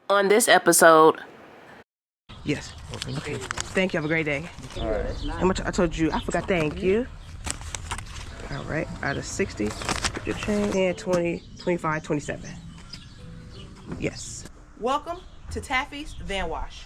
On this episode. Yes. Okay. Thank you. Have a great day. All right. How much I told you? I forgot. Thank you. All right. Out of 60, your change. 10, 20, 25, 27. Yes. Welcome to Taffy's Van Wash.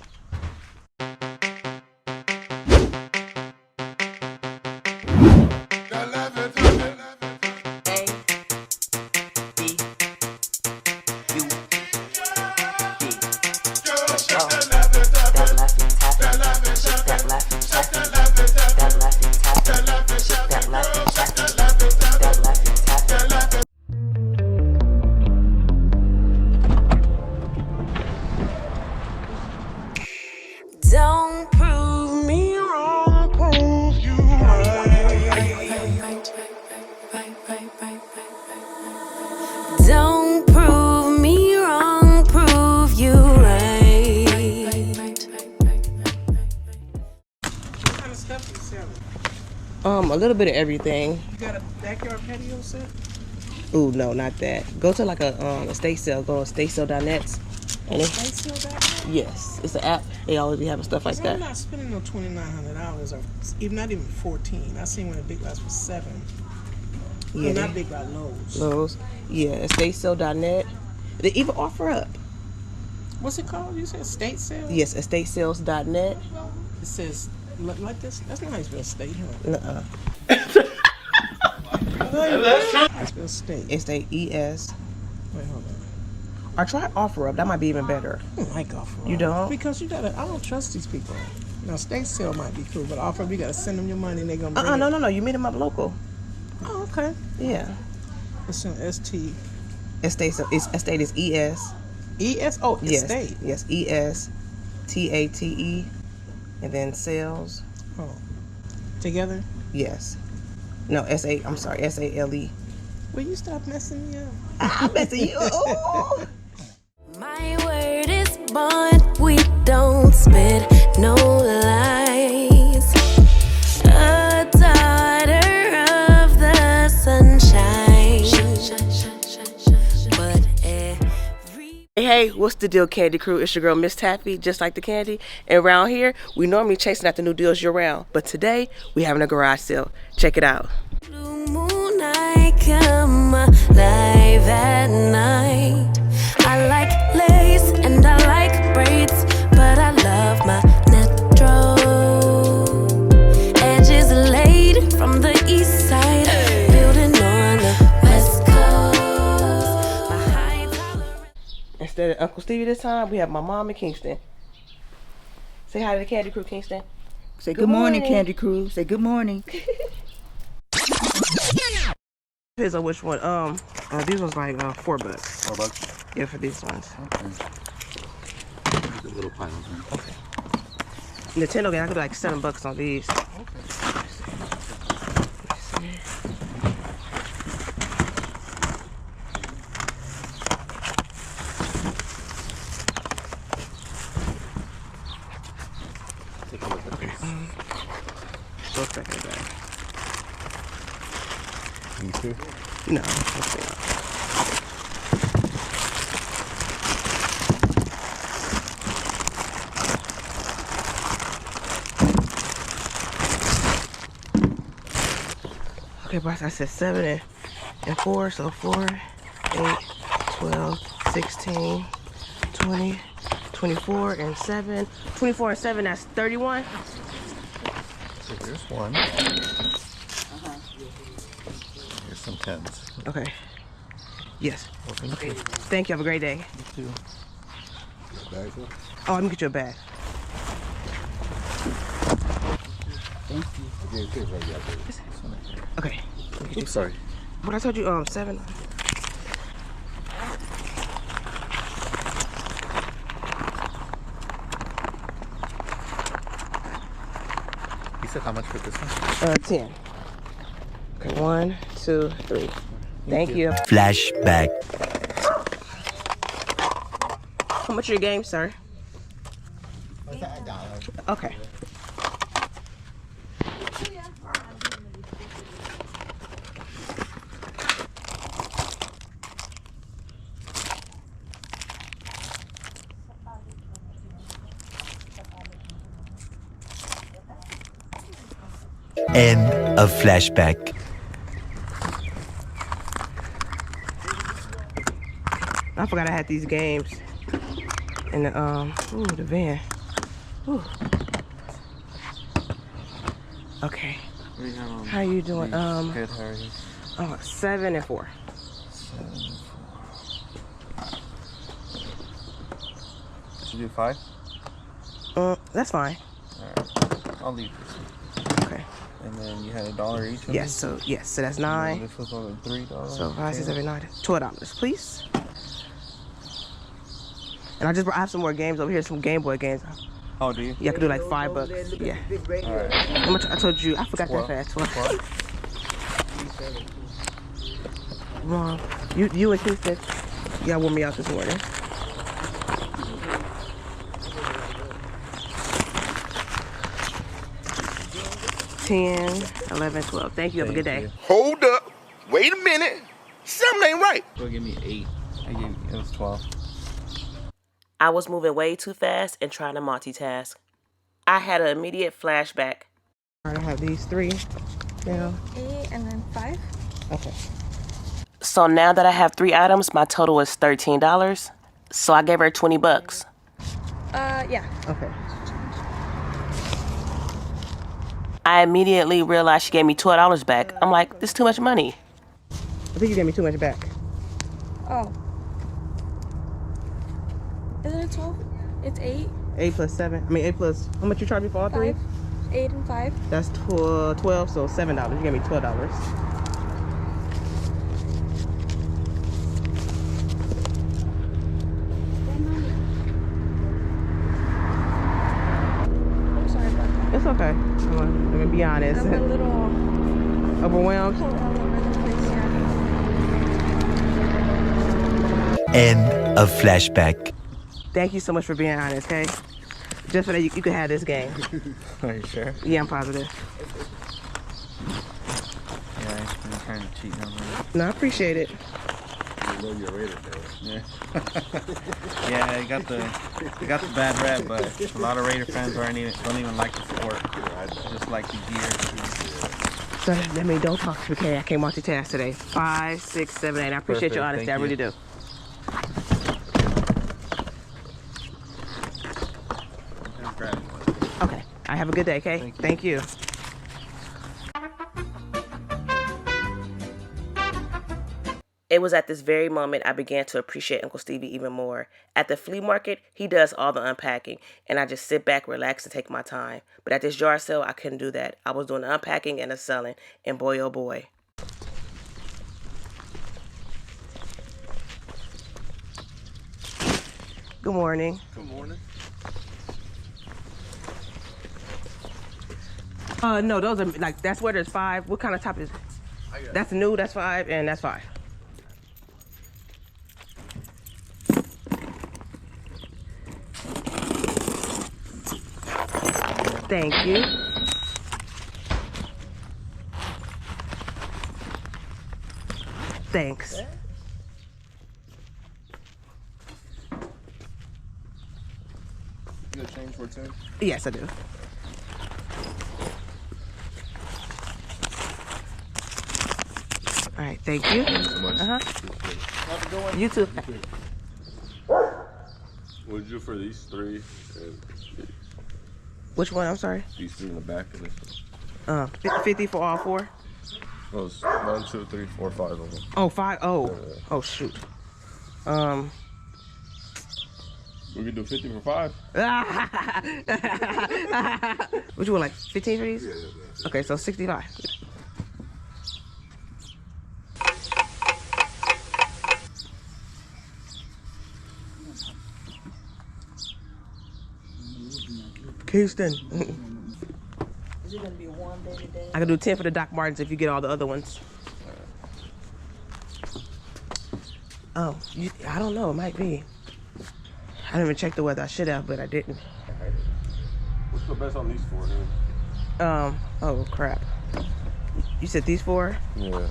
Don't prove me wrong, prove you right. Don't prove me wrong, prove you right. What kind of stuff you selling? A little bit of everything. You got a backyard patio set? Ooh, no, not that. Go to like a estate sale. Go to estatesale.net. Yes, it's an app. They always be having stuff like that. I'm not spending no $2,900 or even not even $14. I seen when the big lots was $7. Yeah, not big lot, Lowe's. Lowe's, yeah. Estatesale.net. They even offer up. What's it called? You said estate sales? Yes, estatesales.net. It says like this. That's not how you spell estate, huh? I spell estate. Estate ES. Wait, hold on. Or try OfferUp. That might be even better. I don't like OfferUp. You don't? Because you gotta. I don't trust these people. Now, estate sale might be cool, but OfferUp, you gotta send them your money and they're gonna bring it. No. You meet them up local. Oh, okay. Yeah. It's an ST. Estate. So it's estate is ES. ES. Oh, yes. Estate. Yes. ESTATE, and then sales. Oh. Together. Yes. No. I'm sorry. SALE. Will you stop messing me up? I'm messing you up. My word is bond, we don't spit no lies. A daughter of the sunshine. But Hey, what's the deal, Candy Crew? It's your girl, MsTaffy, just like the candy. And around here, we normally chasing out the new deals year round. But today, we having a garage sale. Check it out. Blue moon, I come alive at night. I like lace and I like braids, but I love my natural. Edges laid from the east side, building on the west coast. Instead of Uncle Stevie this time, we have my mom in Kingston. Say hi to the Candy Crew, Kingston. Say good morning, Candy Crew. Say good morning. Depends on which one. These ones like $4. $4? Yeah, for these ones. Okay. These are little piles, man. Okay. Nintendo game, I could do like $7 on these. Okay. Take a look at these. Go back in the back. These two? No, let's see. Okay, boss, I said 7 and 4, so 4, 8, 12, 16, 20, 24 and 7. 24 and 7, that's 31. So here's one. Here's some 10s. Okay. Yes. Okay. Thank you. Have a great day. You too. Oh, let me get you a bag. Thank you. Okay. Oops, sorry. What I told you, 7. You said how much for this one? 10. Okay, 1, 2, 3. Thank you. Flashback. How much are your games, sir? $1. Okay. End of flashback. I forgot I had these games in the the van. Ooh. Okay. How you doing? Good, how are you? 7 and 4. 7 and 4. Should you do 5? That's fine. Alright. I'll leave this. Okay. And then you had $1 each? Yes, so that's 9. This was only $3. So 5, 6, 7, 9, $12, please. And I have some more games over here, some Game Boy games. Oh, do you? Yeah, I could do like $5. Yeah. Alright. How much? I told you, I forgot that fast. 12. Mom, you and Houston, y'all wore me out this morning. $10, $11, $12. Thank you. Have a good day. Hold up. Wait a minute. Something ain't right. Go give me 8. It was 12. I was moving way too fast and trying to multitask. I had an immediate flashback. All right, I have these 3 now. 8 and then 5. Okay. So now that I have 3 items, my total is $13. So I gave her $20. Yeah. Okay. I immediately realized she gave me $12 back. I'm like, this is too much money. I think you gave me too much back. Oh. Isn't it 12? It's 8. 8 plus 7. I mean 8 plus. How much you charge me for all 3? 5. 8 and 5. That's 12. So $7. You gave me $12. I'm sorry about that. It's okay. I'm gonna be honest. I'm a little Overwhelmed. all over the place, yeah. End of flashback. Thank you so much for being honest, okay? Just so that you could have this game. Are you sure? Yeah, I'm positive. Yeah, I've been trying to cheat on me. No, I appreciate it. You know you're Raider fan. Yeah. Yeah, you got the bad rap, but a lot of Raider fans don't even like the sport. Just like the gear. So that means don't talk to me, okay? I can't multitask today. 5, 6, 7, 8. I appreciate your honesty. Thank I really do. Okay. I have a good day, okay? Thank you. It was at this very moment I began to appreciate Uncle Stevie even more. At the flea market, he does all the unpacking, and I just sit back, relax, and take my time. But at this yard sale, I couldn't do that. I was doing the unpacking and the selling, and boy, oh boy. Good morning. Good morning. No, those are like, that's where there's 5. What kind of top is it? That's new, that's 5, and that's 5. Thank you. Thanks. You got change for 10? Yes, I do. All right, thank you. Thanks so much. You too. What did you do for these 3? Which one? I'm sorry. These 3 in the back of this. 50 for all 4. Oh, it's 1, 2, 3, 4, 5 of them. Oh, 5. Oh, oh shoot. We could do 50 for 5. What you want, like 15 for these? Yeah. Okay, so 65. Houston. Is it gonna be a warm day today? I can do 10 for the Doc Martens if you get all the other ones. Oh, I don't know. It might be. I didn't even check the weather. I should have, but I didn't. What's the best on these 4 then? Oh crap. You said these 4? Yeah.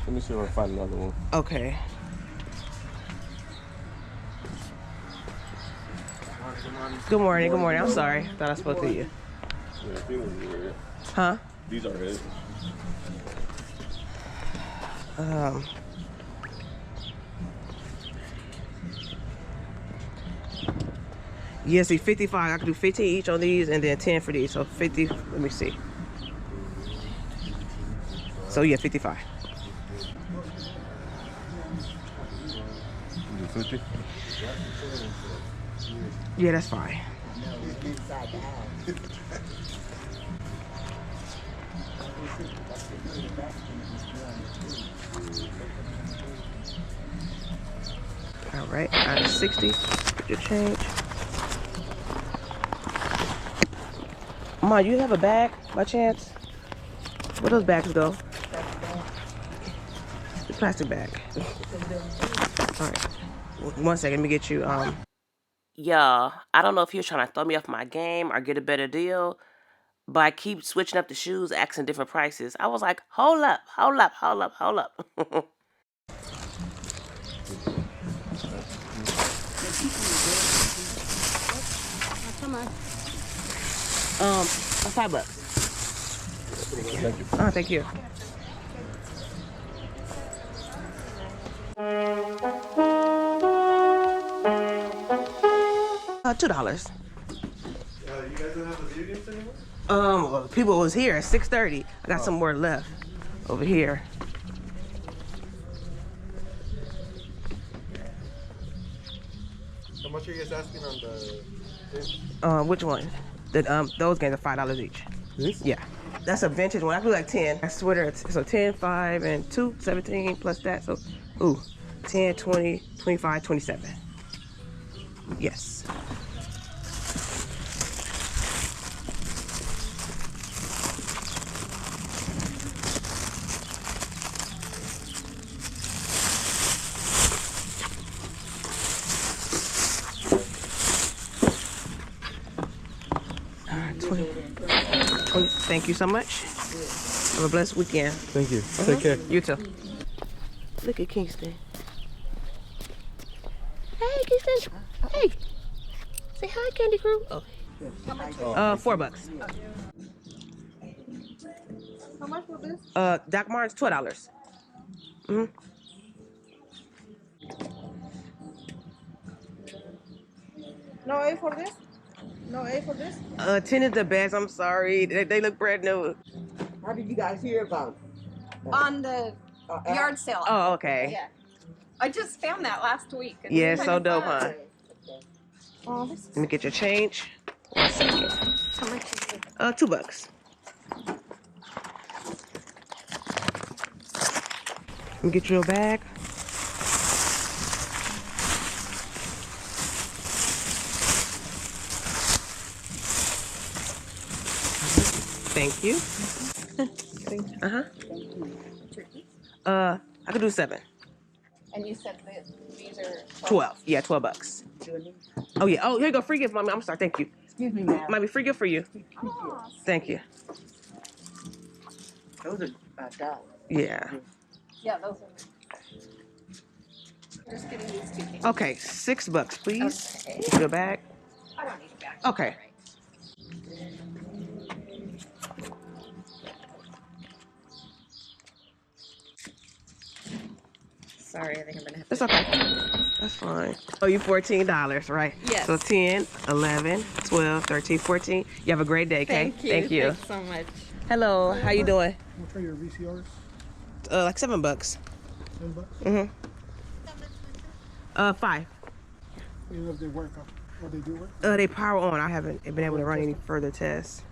Let me see if I can find another one. Okay. Good morning. Good morning. I'm sorry. Thought I spoke to you. Yeah, feelings are weird. Huh? These are his. Yeah, see, 55. I could do 15 each on these and then 10 for these. So 50. Let me see. So yeah, 55. 50? Yeah, that's fine. All right, out of 60. Your change. Ma, you have a bag by chance? Where those bags go? The plastic bag. All right. 1 second, let me get you. Y'all, I don't know if he was trying to throw me off my game or get a better deal, but I keep switching up the shoes, asking different prices. I was like, hold up, hold up, hold up, hold up. Come on. $5. Thank you. Oh, thank you. $2. You guys don't have the video games anymore? Well, people was here at 6:30. I got some more left over here. How much are you guys asking on the Which one? Those games are $5 each. This? Yeah. That's a vintage one. I do like 10. I swear it's so 10, 5, and 2, 17 plus that. So, ooh, 10, 20, 25, 27. Yes. Thank you so much. Have a blessed weekend. Thank you. Take care. You too. Look at Kingston. Hey, Kingston. Hey. Say hi, Candy Crew. Oh. $4. How much for this? Doc Martens, $12. No A for this? No A for this? 10 is the best. I'm sorry. They look brand new. How did you guys hear about it? On the yard sale. Oh, okay. Yeah. I just found that last week. It's Yeah, kind so of dope, fun. huh? Oh, this is Let me get your change. 1 second. how much is it? $2. Let me get you a bag. Thank you. Uh-huh. I could do 7. And you said that these are 12. Yeah, $12. Oh yeah. Oh, here you go. Free gift, mommy. I'm sorry. Thank you. Excuse me, ma'am. Mommy, free gift for you. Oh, Thank you. Those are $5. Yeah. yeah, those are. Just getting these two things. Okay, $6, please. Okay. Get your bag. I don't need a bag. Okay. All right. Sorry, I think I'm gonna have to. It's okay. That's fine. Oh, you $14, right? Yes. So 10, 11, 12, 13, 14. You have a great day, Kay. Thank you. Thank you. Thanks so much. Hello, how you doing? What are your VCRs? Like $7. $10? Mm-hmm. 5. You know if they work on, or they do work? They power on. I haven't been able to run any further tests.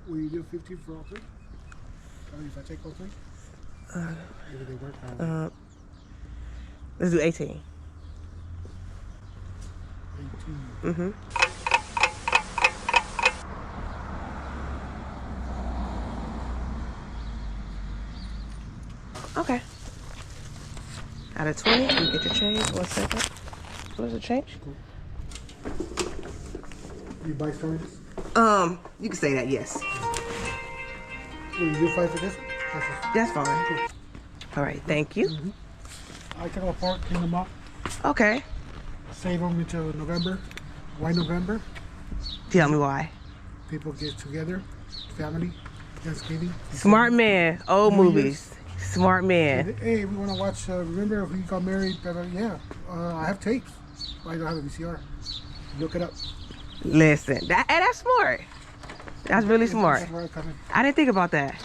Will you do 50 for all three? I mean, if I take all three? Maybe they work on Let's do 18. 18. Mm-hmm. Okay. Out of 20, you get your change. 1 second. What is the change? You buy storages? You can say that, yes. Will you do 5 for this? That's fine. Cool. All right, thank you. I take them apart, clean them up, Okay. save them until November. Why November? Tell me why. People get together, family, Thanksgiving. Smart man. Old New movies. Smart man. Hey, we want to watch, remember we got married? Yeah, I have tapes. I don't have a VCR. Look it up. Listen, that's smart. That's really smart. That's where I come in. I didn't think about that.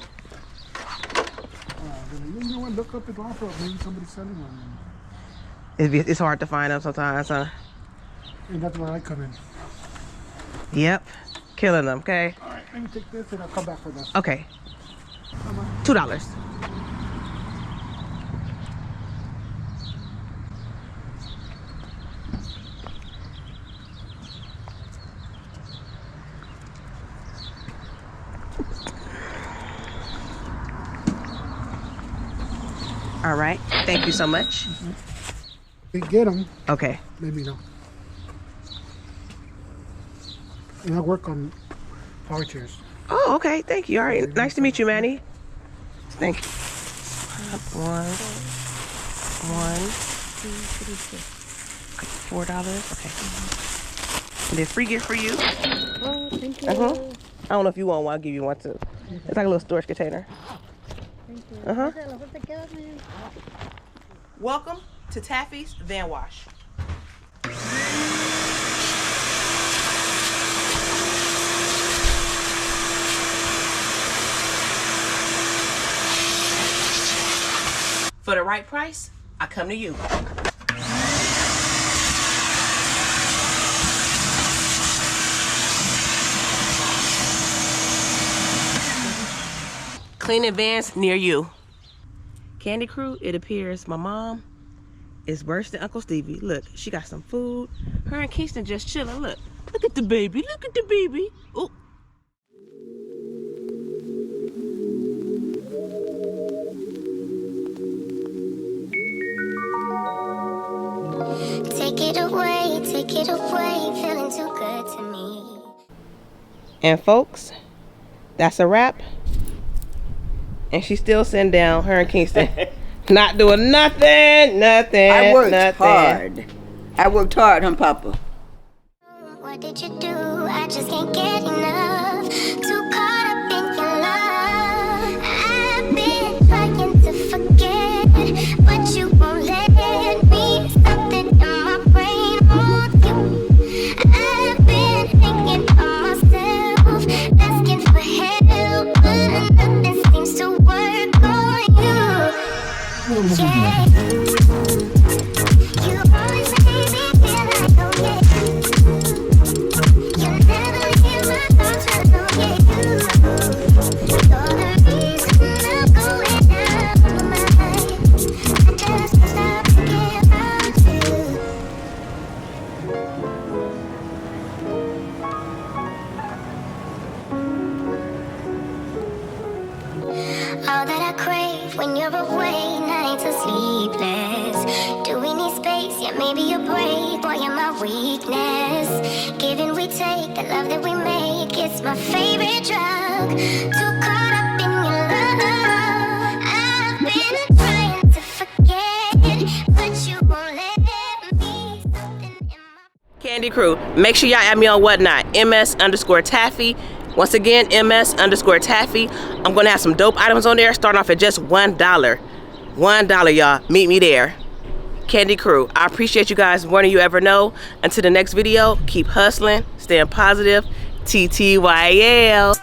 You know what? Look up the offer. Maybe somebody's selling one. It's hard to find them sometimes, huh? And that's where I come in. Yep. Killing them, okay? All right, let me take this and I'll come back for this. Okay. $2. All right. Thank you so much. If you get them, Okay. let me know. And I work on power chairs. Oh, okay. Thank you. All right. Nice to meet you, Manny. Thank you. One. $4. Okay. And then free gift for you. Oh, thank you. I don't know if you want one. I'll give you one too. It's like a little storage container. Thank you. Welcome to Taffy's Van Wash. For the right price, I come to you. Cleaning vans near you. Candy Crew, it appears my mom is worse than Uncle Stevie. Look, she got some food. Her and Kingston just chilling. Look at the baby. Look at the baby. Ooh. Take it away, feeling too good to me. And folks, that's a wrap. And she still sitting down, her and Kingston, not doing nothing. I worked hard. I worked hard, huh, Papa? What did you do? I just can't get enough. Too caught up in your love. I've been trying to forget, but you won't let me. Something in my brain wants you. I've been thinking of myself, asking for help, but nothing seems to work on you. Yeah. You always make me feel like, oh yeah. You never leave my thoughts alone, yeah. You're the reason I'm going out of my mind. I just can't stop thinking about you. All that I crave when you're away, nights are sleepless. Do we need space? Yeah, maybe you're brave, boy, you're my weakness. Give and we take, the love that we make, it's my favorite drug. Too caught up in your love. I've been trying to forget, but you won't let me. Something in my Candy Crew, make sure y'all add me on Whatnot, MS_Taffy. Once again, MS_Taffy. I'm gonna have some dope items on there, starting off at just $1. $1, y'all. Meet me there. Candy Crew, I appreciate you guys more than you ever know. Until the next video, keep hustling, staying positive. TTYL.